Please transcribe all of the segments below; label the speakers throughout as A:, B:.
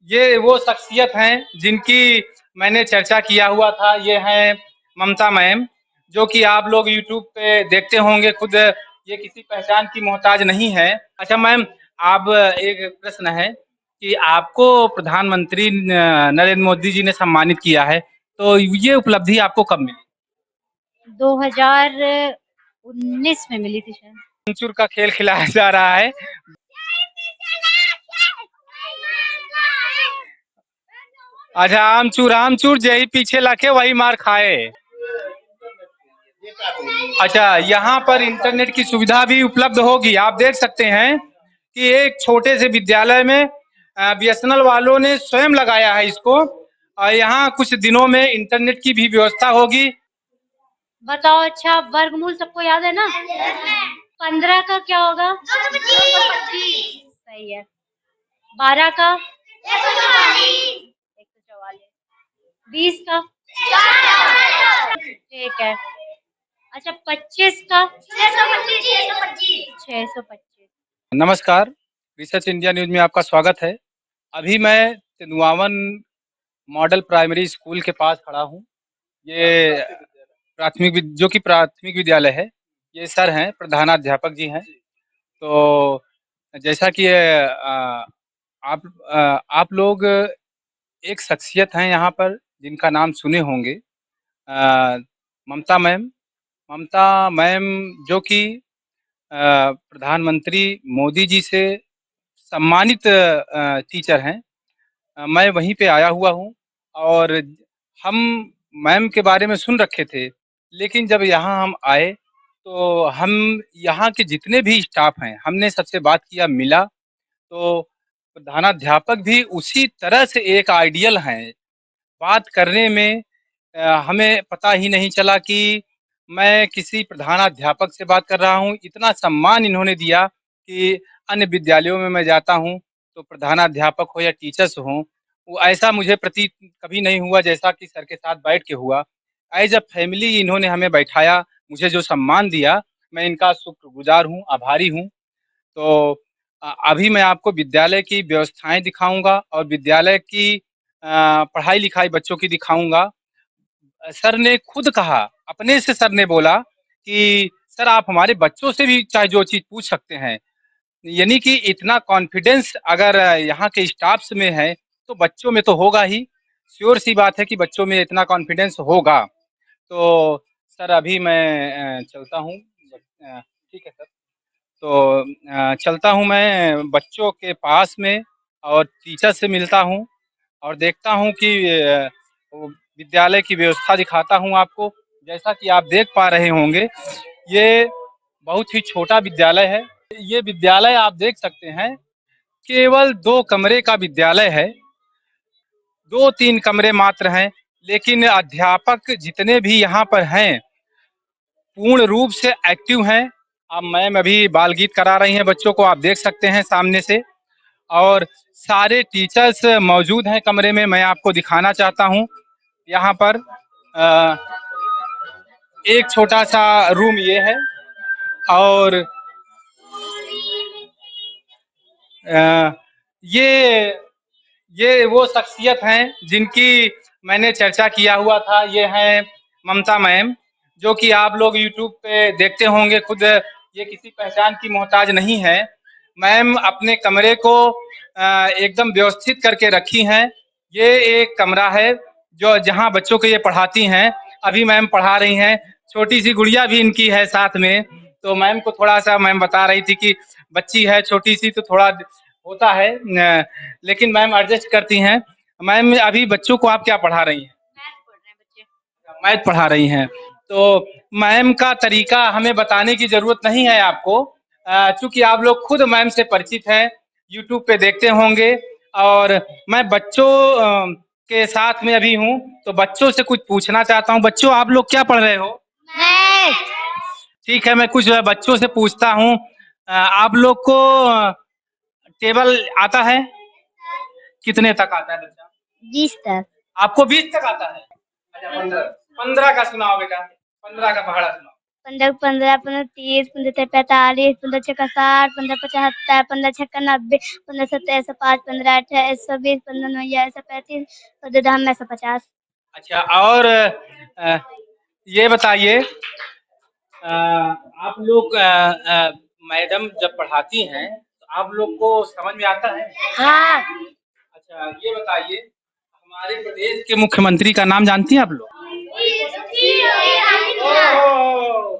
A: ये वो शख्सियत हैं जिनकी मैंने चर्चा किया हुआ था। ये हैं ममता मैम, जो कि आप लोग यूट्यूब पे देखते होंगे। खुद ये किसी पहचान की मोहताज नहीं है। अच्छा मैम, आप एक प्रश्न है कि आपको प्रधानमंत्री नरेंद्र मोदी जी ने सम्मानित किया है, तो ये उपलब्धि आपको कब मिली?
B: 2019 में मिली थी शायद।
A: मंचूर का खेल खिलाया जा रहा है। अच्छा, आमचूर आमचूर जही पीछे लाके वही मार खाए। अच्छा, यहाँ पर इंटरनेट की सुविधा भी उपलब्ध होगी। आप देख सकते हैं कि एक छोटे से विद्यालय में बीएसएनएल वालों ने स्वयं लगाया है इसको, और यहाँ कुछ दिनों में इंटरनेट की भी व्यवस्था होगी।
B: बताओ, अच्छा वर्गमूल सबको याद है ना? 15 का क्या होगा? 225। सही है। 12 का 144। 20 का ठीक है। अच्छा 25 का 625।
A: नमस्कार, रिसर्च इंडिया न्यूज में आपका स्वागत है। अभी मैं तिंदुआवन मॉडल प्राइमरी स्कूल के पास खड़ा हूँ। ये जो कि प्राथमिक विद्यालय है। ये सर हैं, प्रधानाध्यापक जी हैं। तो जैसा कि आप लोग एक शख्सियत हैं यहाँ पर जिनका नाम सुने होंगे, अ, ममता मैम। ममता मैम जो कि प्रधानमंत्री मोदी जी से सम्मानित टीचर हैं। मैं वहीं पे आया हुआ हूँ, और हम मैम के बारे में सुन रखे थे, लेकिन जब यहाँ हम आए तो हम यहाँ के जितने भी स्टाफ हैं, हमने सबसे बात किया, मिला। तो प्रधानाध्यापक भी उसी तरह से एक आइडियल हैं। बात करने में हमें पता ही नहीं चला कि मैं किसी प्रधानाध्यापक से बात कर रहा हूँ। इतना सम्मान इन्होंने दिया कि अन्य विद्यालयों में मैं जाता हूँ तो प्रधानाध्यापक हो या टीचर्स हों, वो ऐसा मुझे प्रतीत कभी नहीं हुआ जैसा कि सर के साथ बैठ के हुआ। एज अ फैमिली इन्होंने हमें बैठाया, मुझे जो सम्मान दिया, मैं इनका शुक्रगुजार हूँ, आभारी हूँ। तो अभी मैं आपको विद्यालय की व्यवस्थाएं दिखाऊंगा और विद्यालय की पढ़ाई लिखाई बच्चों की दिखाऊंगा। सर ने खुद कहा, अपने से सर ने बोला कि सर आप हमारे बच्चों से भी चाहे जो चीज पूछ सकते हैं। यानी कि इतना कॉन्फिडेंस अगर यहाँ के स्टाफ्स में है तो बच्चों में तो होगा ही। श्योर सी बात है कि बच्चों में इतना कॉन्फिडेंस होगा। तो सर अभी मैं चलता हूँ। ठीक है सर। तो चलता हूँ मैं बच्चों के पास में और टीचर से मिलता हूँ और देखता हूँ कि वो विद्यालय की व्यवस्था दिखाता हूँ आपको। जैसा कि आप देख पा रहे होंगे, ये बहुत ही छोटा विद्यालय है। ये विद्यालय आप देख सकते हैं, केवल 2 कमरे का विद्यालय है। 2-3 कमरे मात्र हैं, लेकिन अध्यापक जितने भी यहाँ पर हैं, पूर्ण रूप से एक्टिव हैं। अब मैम अभी बाल गीत करा रही हैं बच्चों को, आप देख सकते हैं सामने से। और सारे टीचर्स मौजूद हैं कमरे में। मैं आपको दिखाना चाहता हूँ यहाँ पर अ, एक छोटा सा रूम ये है। और अ, ये वो शख्सियत हैं जिनकी मैंने चर्चा किया हुआ था। ये हैं ममता मैम, जो कि आप लोग यूट्यूब पे देखते होंगे। खुद ये किसी पहचान की मोहताज नहीं है। मैम अपने कमरे को एकदम व्यवस्थित करके रखी हैं। ये एक कमरा है जो जहाँ बच्चों को ये पढ़ाती हैं। अभी मैम पढ़ा रही हैं, छोटी सी गुड़िया भी इनकी है साथ में। तो मैम को थोड़ा सा मैम बता रही थी कि बच्ची है छोटी सी तो थोड़ा होता है, लेकिन मैम एडजस्ट करती हैं। मैम अभी बच्चों को आप क्या पढ़ा रही हैं?
B: मैथ पढ़ रहे हैं बच्चे।
A: मैथ पढ़ा रही हैं। तो मैम का तरीका हमें बताने की जरूरत नहीं है आपको, चूंकि आप लोग खुद मैम से परिचित हैं, यूट्यूब पे देखते होंगे। और मैं बच्चों के साथ में अभी हूँ, तो बच्चों से कुछ पूछना चाहता हूँ। बच्चों आप लोग क्या पढ़ रहे हो?
B: मैथ।
A: ठीक है, मैं कुछ बच्चों से पूछता हूँ। आप लोग को टेबल आता है? कितने तक आता है बच्चा?
B: 20 तक।
A: आपको 20 तक आता है? अच्छा, 15 15 का सुनाओ बेटा, 15 का पहाड़ा सुनाओ।
B: 15 15 15 30 15 45 15 छक्का 60 15 75 15 छक्का 90 15 17 105 15 18 120 15 9 135 15 10 150।
A: अच्छा, और ये बताइए, आप लोग मैडम जब पढ़ाती हैं तो आप लोग को समझ में आता है?
B: हाँ।
A: अच्छा, ये बताइए, हमारे प्रदेश के मुख्यमंत्री का नाम जानती हैं आप लोग? ओह!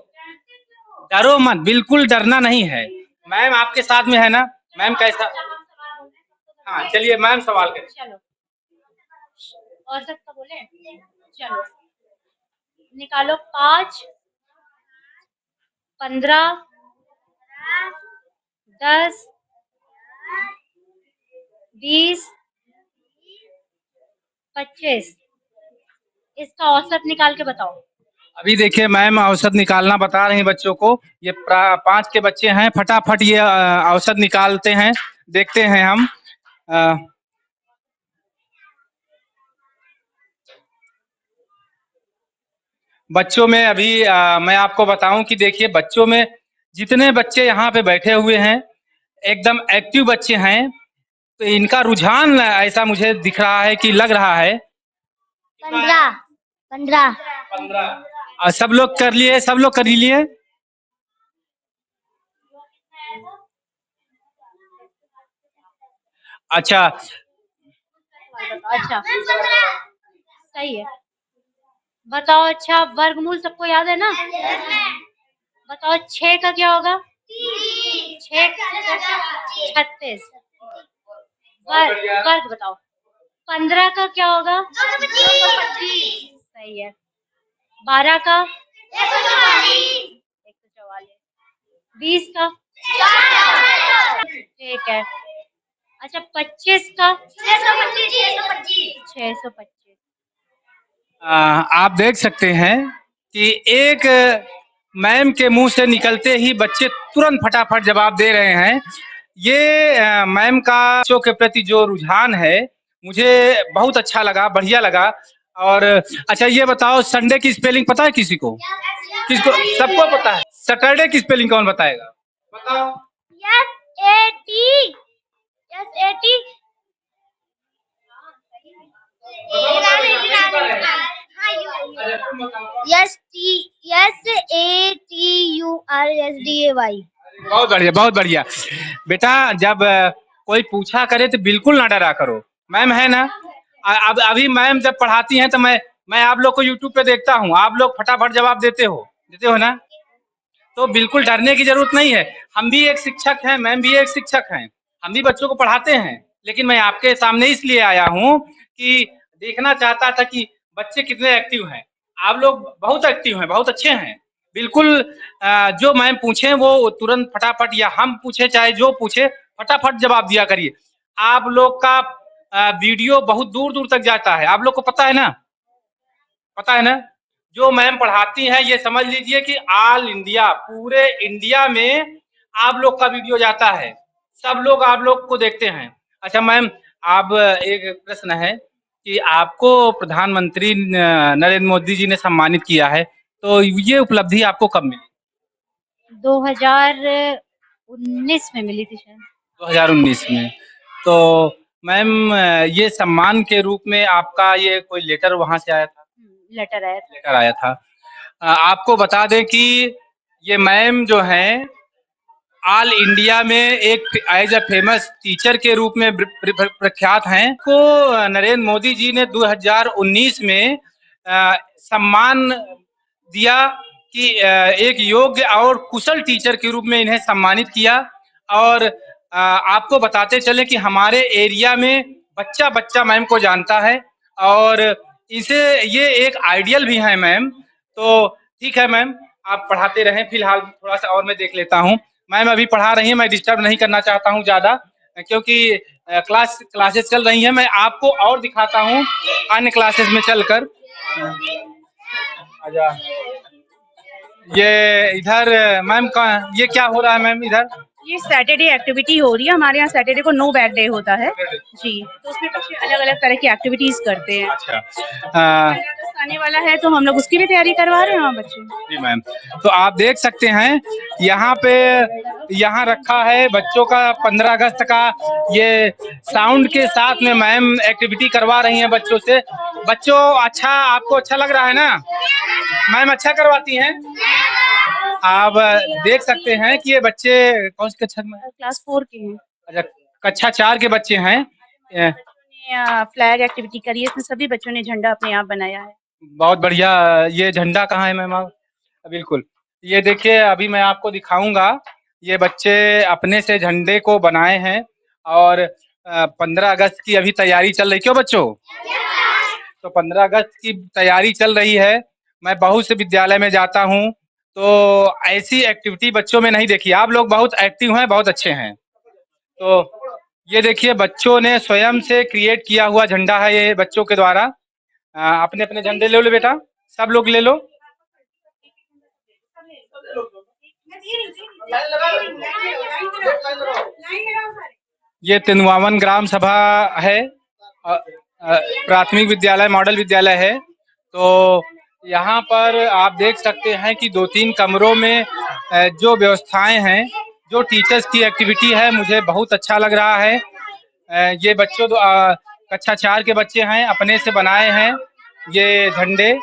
A: डरो मत, बिल्कुल डरना नहीं है। मैम आपके साथ में है ना? मैम कैसा? हाँ, चलिए मैम सवाल करें।
B: चलो, और सबका बोले। चलो, निकालो 5 15 10 20 25। इसका औसत निकाल के बताओ।
A: अभी देखिए मैम औसत निकालना बता रही हैं बच्चों को। ये 5 के बच्चे हैं, फटाफट ये औसत निकालते हैं, देखते हैं हम। अ, बच्चों में अभी मैं आपको बताऊं कि देखिए बच्चों में जितने बच्चे यहाँ पे बैठे हुए हैं एकदम एक्टिव बच्चे हैं, तो इनका रुझान ऐसा मुझे दिख रहा है कि लग रहा है
B: 15 15।
A: 15। सब लोग कर लिए, सब लोग कर लिए। अच्छा,
B: अच्छा, सही है। बताओ, अच्छा वर्गमूल सबको याद है ना? बताओ 6 का क्या होगा? 6 36। वर्ग बताओ। 15 का क्या होगा? 225। सही है। 12 का 144। 20 का ठीक है। अच्छा 25 का 625।
A: आप देख सकते हैं कि एक मैम के मुंह से निकलते ही बच्चे तुरंत फटाफट जवाब दे रहे हैं। ये मैम का बच्चों के प्रति जो रुझान है मुझे बहुत अच्छा लगा, बढ़िया लगा। और अच्छा ये बताओ, संडे की स्पेलिंग पता है किसी को? किसको? सबको पता है। सैटरडे की स्पेलिंग कौन बताएगा? बताओ।
B: SAT SATURSDAY।
A: बहुत बढ़िया, बहुत बढ़िया। बेटा जब कोई पूछा करे तो बिल्कुल ना डरा करो। मैम है ना? अब अभी मैम जब पढ़ाती हैं तो मैं आप लोग को यूट्यूब पे देखता हूँ, आप लोग फटाफट जवाब देते हो ना? तो बिल्कुल डरने की जरूरत नहीं है। हम भी एक शिक्षक हैं, मैम भी एक शिक्षक हैं, हम भी बच्चों को पढ़ाते हैं। लेकिन मैं आपके सामने इसलिए आया हूँ कि देखना चाहता था कि बच्चे कितने एक्टिव हैं। आप लोग बहुत एक्टिव हैं, बहुत अच्छे हैं। बिल्कुल जो मैम पूछे वो तुरंत फटाफट, या हम पूछे चाहे जो पूछे फटाफट जवाब दिया करिए। आप लोग का वीडियो बहुत दूर दूर तक जाता है, आप लोग को पता है ना? पता है ना? जो मैम पढ़ाती हैं ये समझ लीजिए कि ऑल इंडिया, पूरे इंडिया में आप लोग का वीडियो जाता है, सब लोग आप लोग को देखते हैं। अच्छा मैम, आप एक प्रश्न है कि आपको प्रधानमंत्री नरेंद्र मोदी जी ने सम्मानित किया है, तो ये उपलब्धि आपको कब मिली?
B: 2019 में मिली थी शायद।
A: 2019 में। तो मैम ये सम्मान के रूप में आपका ये कोई लेटर वहां से आया था?
B: लेटर आया था।
A: लेकर आया था। आपको बता दें कि ये मैम जो हैं ऑल इंडिया में एक एज अ फेमस टीचर के रूप में प्रख्यात हैं। को नरेंद्र मोदी जी ने 2019 में सम्मान दिया कि एक योग्य और कुशल टीचर के रूप में इन्हें सम्मानित किया। और आपको बताते चले कि हमारे एरिया में बच्चा बच्चा मैम को जानता है, और इसे ये एक आइडियल भी है मैम। तो ठीक है मैम, आप पढ़ाते रहें। फिलहाल थोड़ा सा और मैं देख लेता हूँ। मैम अभी पढ़ा रही हैं, मैं डिस्टर्ब नहीं करना चाहता हूँ ज़्यादा, क्योंकि क्लासेस चल रही हैं। मैं आपको और दिखाता हूँ अन्य क्लासेस में चलकर। आजा, ये इधर मैम का ये क्या हो रहा है मैम इधर?
C: ये सैटरडे एक्टिविटी हो रही है हमारे यहाँ। सैटरडे को नो बैग डे होता है जी, तो उसमें बच्चे अलग अलग तरह की एक्टिविटीज करते हैं।
A: अच्छा,
C: सन आने वाला है तो हम लोग उसकी भी तैयारी करवा रहे हैं वहाँ बच्चे।
A: जी मैम, तो आप देख सकते हैं यहाँ पे यहाँ रखा है बच्चों का 15 अगस्त का ये साउंड के साथ में मैम एक्टिविटी करवा रही हैं बच्चों से। बच्चों अच्छा आपको अच्छा लग रहा है ना? मैम अच्छा करवाती हैं। आप देख सकते हैं कि ये बच्चे कौन सी कक्षा में?
C: क्लास 4 के हैं।
A: अच्छा कक्षा 4 के बच्चे हैं।
C: फ्लैग एक्टिविटी करी है, इसमें सभी बच्चों ने झंडा अपने आप बनाया है।
A: बहुत बढ़िया। ये झंडा कहाँ है मैम? आप बिल्कुल ये देखिए अभी मैं आपको दिखाऊंगा। ये बच्चे अपने से झंडे को बनाए हैं और 15 अगस्त की अभी तैयारी चल रही। क्यों बच्चों? तो 15 अगस्त की तैयारी चल रही है। मैं बहुत से विद्यालय में जाता हूँ तो ऐसी एक्टिविटी बच्चों में नहीं देखी। आप लोग बहुत एक्टिव हैं, बहुत अच्छे हैं। तो ये देखिए बच्चों ने स्वयं से क्रिएट किया हुआ झंडा है ये बच्चों के द्वारा। अपने अपने झंडे ले लो बेटा, सब लोग ले लो। ये तिनवावन ग्राम सभा है, प्राथमिक विद्यालय मॉडल विद्यालय है। तो यहाँ पर आप देख सकते हैं कि 2-3 कमरों में जो व्यवस्थाएं हैं, जो टीचर्स की एक्टिविटी है, मुझे बहुत अच्छा लग रहा है। ये बच्चों कक्षा 4 के बच्चे हैं, अपने से बनाए हैं ये झंडे।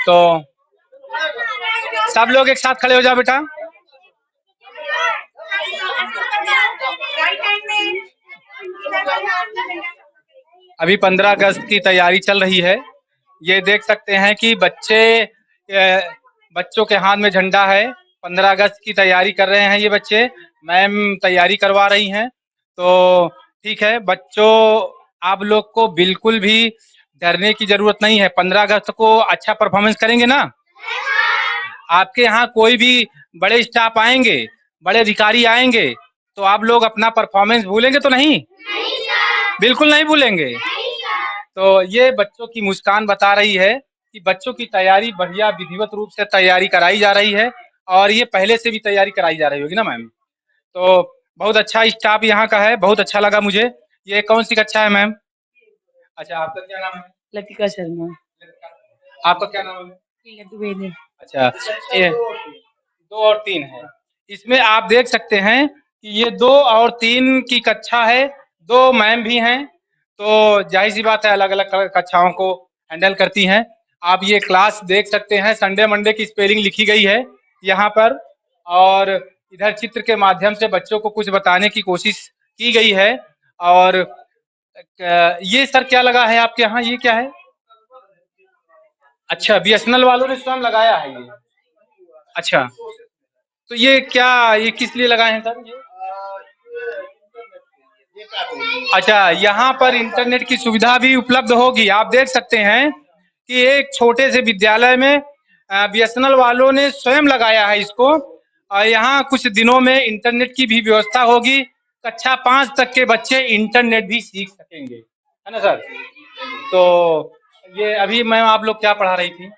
A: तो सब लोग एक साथ खड़े हो जाओ बेटा। अभी 15 अगस्त की तैयारी चल रही है। ये देख सकते हैं कि बच्चों के हाथ में झंडा है। 15 अगस्त की तैयारी कर रहे हैं ये बच्चे। मैम तैयारी करवा रही हैं। तो ठीक है बच्चों, आप लोग को बिल्कुल भी डरने की जरूरत नहीं है। 15 अगस्त को अच्छा परफॉर्मेंस करेंगे ना? आपके यहाँ कोई भी बड़े स्टाफ आएंगे, बड़े अधिकारी आएंगे तो आप लोग अपना परफॉर्मेंस भूलेंगे तो नहीं? बिल्कुल नहीं भूलेंगे। तो ये बच्चों की मुस्कान बता रही है कि बच्चों की तैयारी बढ़िया विधिवत रूप से तैयारी कराई जा रही है और ये पहले से भी तैयारी कराई जा रही होगी ना मैम? तो बहुत अच्छा स्टाफ यहाँ का है, बहुत अच्छा लगा मुझे। ये कौन सी कक्षा है मैम? अच्छा आपका क्या नाम है?
C: लतिका शर्मा।
A: आपका क्या नाम है? अच्छा ये 2 और 3 है। इसमें आप देख सकते हैं कि ये 2 और 3 की कक्षा है। 2 मैम भी हैं, तो जाहिर सी बात है अलग अलग कक्षाओं को हैंडल करती हैं। आप ये क्लास देख सकते हैं, संडे मंडे की स्पेलिंग लिखी गई है यहाँ पर और इधर चित्र के माध्यम से बच्चों को कुछ बताने की कोशिश की गई है। और ये सर क्या लगा है आपके यहाँ? ये क्या है? अच्छा बीएसएनएल वालों ने स्वयं लगाया है ये। अच्छा तो ये क्या, ये किस लिए लगाए हैं सर ये? अच्छा यहाँ पर इंटरनेट की सुविधा भी उपलब्ध होगी। आप देख सकते हैं कि एक छोटे से विद्यालय में बीएसएनएल वालों ने स्वयं लगाया है इसको और यहाँ कुछ दिनों में इंटरनेट की भी व्यवस्था होगी। कक्षा 5 तक के बच्चे इंटरनेट भी सीख सकेंगे, है ना सर? तो ये अभी मैम आप लोग क्या पढ़ा रही थी?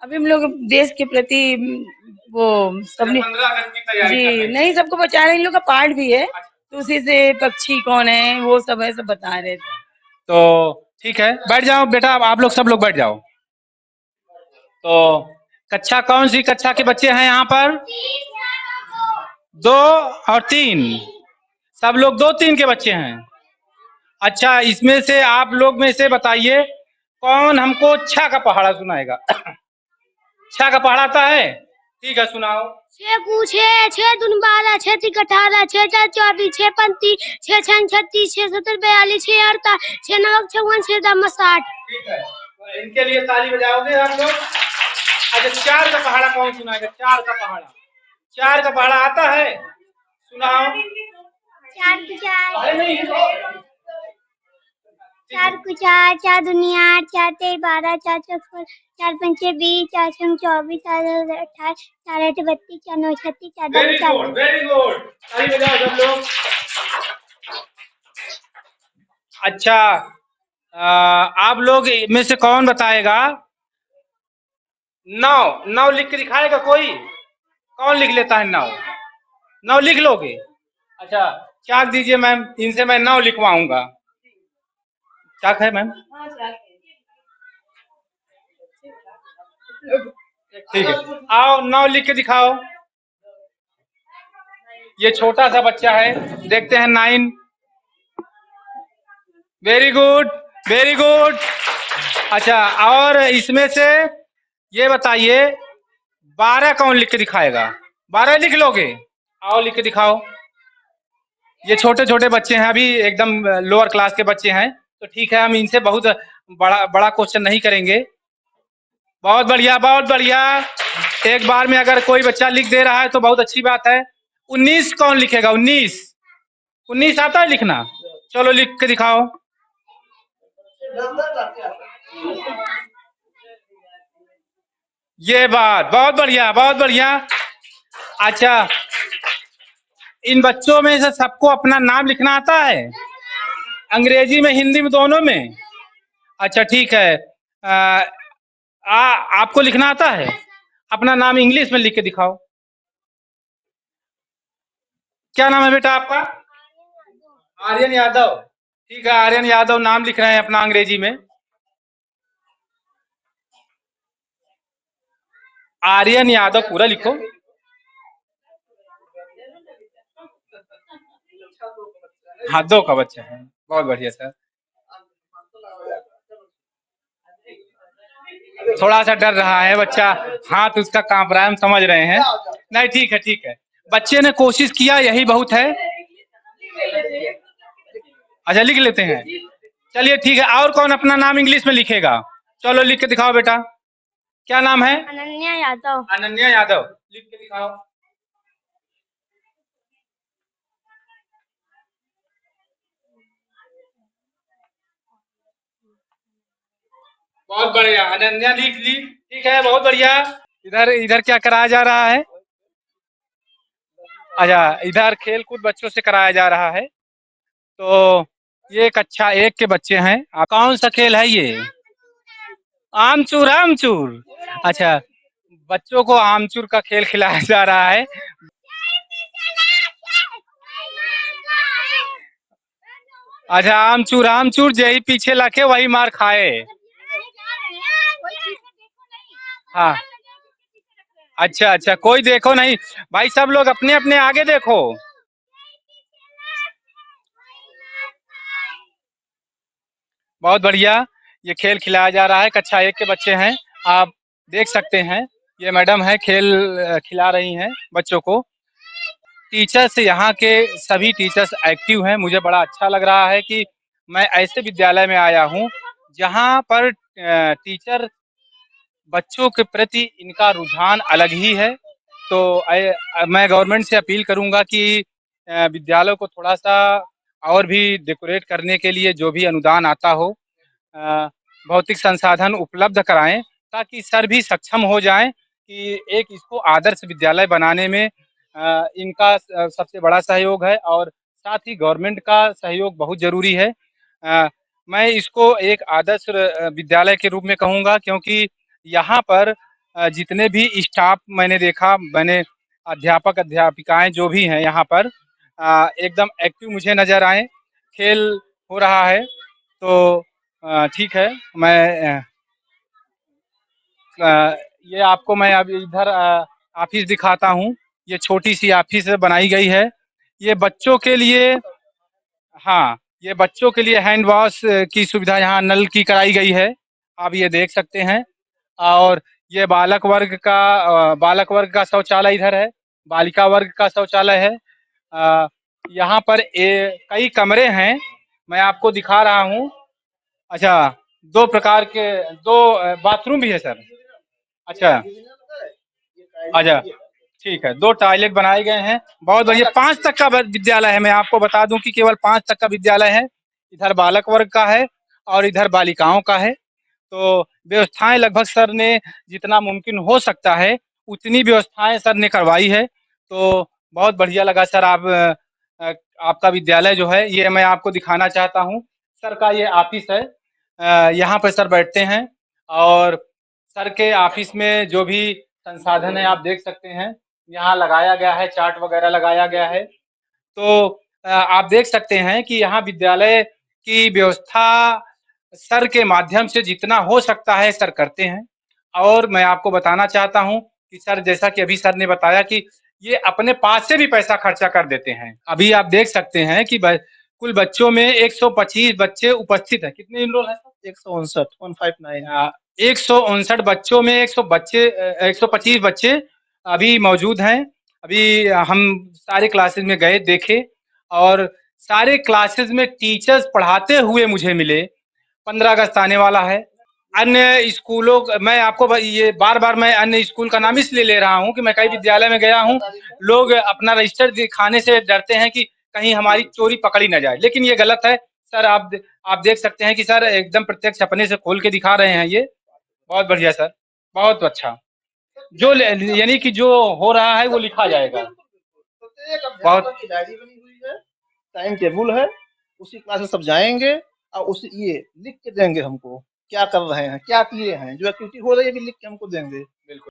C: अभी हम लोग देश के प्रति वो सबने
A: 15 अगस्त की तैयारी कर रहे
C: जी
A: हैं।
C: नहीं सबको बचा रहे हैं, इन लोग का पार्ट भी है तो उसी से पक्षी कौन है वो सब है, सब बता रहे थे।
A: तो ठीक है बैठ जाओ बेटा, आप लोग सब लोग बैठ जाओ। तो कक्षा कौन सी कक्षा के बच्चे हैं यहाँ पर? 2 और 3, सब लोग 2-3 के बच्चे हैं। अच्छा इसमें से आप लोग में से बताइए कौन हमको छा का पहाड़ा सुनाएगा? छा का पहाड़ा आता है? ठीक है सुनाओ।
B: 6 कू 6, 6 दूनी 12, 6 तीन 18, 6 चार 24, 6 पंती 6 छन 36, 6 सत्तर 42, 6 अड़तालीस, 6 नौ 56, 6 दम 60।
A: ठीक है तो इनके लिए ताली बजाओगे आप लोग। अच्छा 4 का पहाड़ा कौन सुनाएगा? 4 का पहाड़ा, 4 का पहाड़ा आता है? सुनाओ।
B: 4 कू 4,
A: अरे नहीं
B: 4 कू 4, 4 दूनी 8, 4 तेई 12, 4 चौक 4 पंचे 20, 4 छम 24, 4 28, 4 आठ 32, 4 नौ 36, 4 दस
A: वेरी
B: 40।
A: गुड वेरी गुड, ताली बजाओ सब लोग। अच्छा आप लोग में से कौन बताएगा 9? 9 लिख के दिखाएगा कोई? कौन लिख लेता है 9? 9 लिख लोगे? अच्छा चाक दीजिए मैम, इनसे मैं 9 लिखवाऊंगा। चाक है मैम? ठीक है, आओ 9 लिख के दिखाओ। ये छोटा सा बच्चा है, देखते हैं 9। Very good, very good. अच्छा, और इसमें से ये बताइए 12 कौन लिख के दिखाएगा? 12 लिख लोगे? आओ लिख के दिखाओ। ये छोटे छोटे बच्चे हैं, अभी एकदम लोअर क्लास के बच्चे हैं, तो ठीक है, हम इनसे बहुत बड़ा बड़ा क्वेश्चन नहीं करेंगे। बहुत बढ़िया, बहुत बढ़िया। एक बार में अगर कोई बच्चा लिख दे रहा है तो बहुत अच्छी बात है। 19 कौन लिखेगा? 19 19 आता है लिखना? चलो लिख के दिखाओ। ये बात, बहुत बढ़िया, बहुत बढ़िया। अच्छा, इन बच्चों में से सबको अपना नाम लिखना आता है? अंग्रेजी में, हिंदी में, दोनों में? अच्छा ठीक है। आपको लिखना आता है? अपना नाम इंग्लिश में लिख के दिखाओ। क्या नाम है बेटा आपका? आर्यन यादव। ठीक है, आर्यन यादव नाम लिख रहे हैं अपना अंग्रेजी में। आर्यन यादव पूरा लिखो। हाँ, 2 का बच्चा है, बहुत बढ़िया सर। थोड़ा सा डर रहा है बच्चा, हाथ उसका कांप रहा है, हम समझ रहे हैं। नहीं ठीक है, ठीक है, बच्चे ने कोशिश किया, यही बहुत है। अच्छा लिख लेते हैं, चलिए ठीक है। और कौन अपना नाम इंग्लिश में लिखेगा? चलो लिख के दिखाओ बेटा। क्या नाम है?
B: अनन्या यादव।
A: अनन्या यादव, लिख के दिखाओ। बहुत बढ़िया, अनन्या लिख ली। ठीक है, बहुत बढ़िया। इधर इधर क्या कराया जा रहा है? अच्छा, इधर खेल कूद बच्चों से कराया जा रहा है। तो ये कक्षा 1 के बच्चे हैं। कौन सा खेल है ये? आमचूर, आमचूर। अच्छा, बच्चों को आमचूर का खेल खिलाया जा रहा है। अच्छा, आमचूर, आमचूर यही पीछे लगे वही मार खाए। हाँ, अच्छा अच्छा, कोई देखो नहीं भाई, सब लोग अपने अपने आगे देखो। बहुत बढ़िया, ये खेल खिलाया जा रहा है, कक्षा 1 के बच्चे हैं, आप देख सकते हैं। ये मैडम है, खेल खिला रही हैं बच्चों को। टीचर्स, यहाँ के सभी टीचर्स एक्टिव हैं। मुझे बड़ा अच्छा लग रहा है कि मैं ऐसे विद्यालय में आया हूँ जहाँ पर टीचर बच्चों के प्रति इनका रुझान अलग ही है। तो मैं गवर्नमेंट से अपील करूंगा कि विद्यालयों को थोड़ा सा और भी डेकोरेट करने के लिए जो भी अनुदान आता हो, भौतिक संसाधन उपलब्ध कराएं, ताकि सर भी सक्षम हो जाएं कि एक इसको आदर्श विद्यालय बनाने में इनका सबसे बड़ा सहयोग है, और साथ ही गवर्नमेंट का सहयोग बहुत ज़रूरी है। मैं इसको एक आदर्श विद्यालय के रूप में कहूँगा, क्योंकि यहाँ पर जितने भी स्टाफ मैंने देखा, मैंने अध्यापक अध्यापिकाएं जो भी हैं यहाँ पर एकदम एक्टिव मुझे नज़र आए। खेल हो रहा है, तो ठीक है। मैं ये आपको मैं अब इधर ऑफिस दिखाता हूँ। ये छोटी सी ऑफिस बनाई गई है, ये बच्चों के लिए। हाँ, ये बच्चों के लिए हैंड वॉश की सुविधा यहाँ नल की कराई गई है, आप ये देख सकते हैं। और ये बालक वर्ग का शौचालय इधर है, बालिका वर्ग का शौचालय है। यहाँ पर कई कमरे हैं, मैं आपको दिखा रहा हूँ। अच्छा, 2 प्रकार के 2 बाथरूम भी है सर। अच्छा अच्छा, ठीक है, 2 टॉयलेट बनाए गए हैं, बहुत बढ़िया। 5 तक का विद्यालय है, मैं आपको बता दूं कि केवल 5 तक का विद्यालय है। इधर बालक वर्ग का है और इधर बालिकाओं का है। तो व्यवस्थाएं लगभग सर ने जितना मुमकिन हो सकता है उतनी व्यवस्थाएं सर ने करवाई है। तो बहुत बढ़िया लगा सर। आपका विद्यालय जो है, ये मैं आपको दिखाना चाहता हूँ। सर का ये ऑफिस है, यहाँ पर सर बैठते हैं, और सर के ऑफिस में जो भी संसाधन है आप देख सकते हैं, यहाँ लगाया गया है, चार्ट वगैरह लगाया गया है। तो आप देख सकते हैं कि यहाँ विद्यालय की व्यवस्था सर के माध्यम से जितना हो सकता है सर करते हैं। और मैं आपको बताना चाहता हूँ कि सर, जैसा कि अभी सर ने बताया कि ये अपने पास से भी पैसा खर्चा कर देते हैं। अभी आप देख सकते हैं कि कुल बच्चों में 125 बच्चे उपस्थित हैं। कितने इनरोल हैं?
D: 159 159
A: 159 बच्चों में 125 बच्चे अभी मौजूद हैं। अभी हम सारे क्लासेस में गए, देखे, और सारे क्लासेस में टीचर्स पढ़ाते हुए मुझे मिले। 15 अगस्त आने वाला है। अन्य स्कूलों मैं आपको ये बार-बार मैं अन्य स्कूल का नाम इसलिए ले रहा हूँ कि मैं कई विद्यालय में गया हूँ। लोग अपना रजिस्टर दिखाने से डरते हैं कि कहीं हमारी चोरी पकड़ी ना जाए, लेकिन ये गलत है। सर, आप देख सकते हैं कि सर एकदम प्रत्यक्ष अपने से खोल के दिखा रहे हैं ये। बहुत बढ़िया सर, बहुत अच्छा। जो यानी कि जो हो रहा है वो लिखा जाएगा।
D: बहुत की डायरी बनी हुई है, टाइम टेबल है, उसी क्लास में सब जाएंगे और उसी ये लिख के देंगे हमको क्या कर रहे हैं, क्या किए हैं, जो एक्टिविटी हो रही है भी लिख के हमको देंगे।
A: बिल्कुल।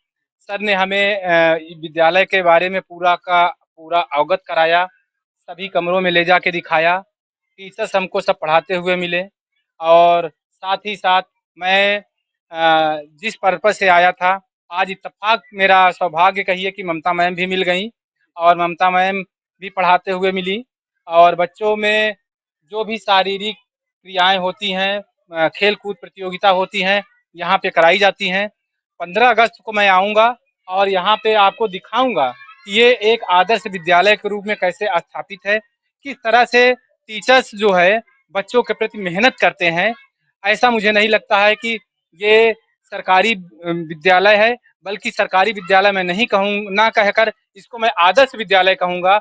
A: सर ने हमें विद्यालय के बारे में पूरा का पूरा अवगत कराया, सभी कमरों में ले जाके दिखाया, टीचर्स हमको सब पढ़ाते हुए मिले, और साथ ही साथ मैं जिस पर्पज़ से आया था, आज इत्तेफ़ाक मेरा सौभाग्य कहिए कि ममता मैम भी मिल गईं, और ममता मैम भी पढ़ाते हुए मिली, और बच्चों में जो भी शारीरिक क्रियाएँ होती हैं, खेल-कूद प्रतियोगिता होती हैं, यहाँ पे कराई जाती हैं। 15 अगस्त को मैं आऊँगा और यहाँ पे आपको दिखाऊँगा कि ये एक आदर्श विद्यालय के रूप में कैसे स्थापित है, किस तरह से टीचर्स जो है बच्चों के प्रति मेहनत करते हैं। ऐसा मुझे नहीं लगता है कि ये सरकारी विद्यालय है, बल्कि सरकारी विद्यालय मैं नहीं कहूँ, ना कहकर इसको मैं आदर्श विद्यालय कहूँगा,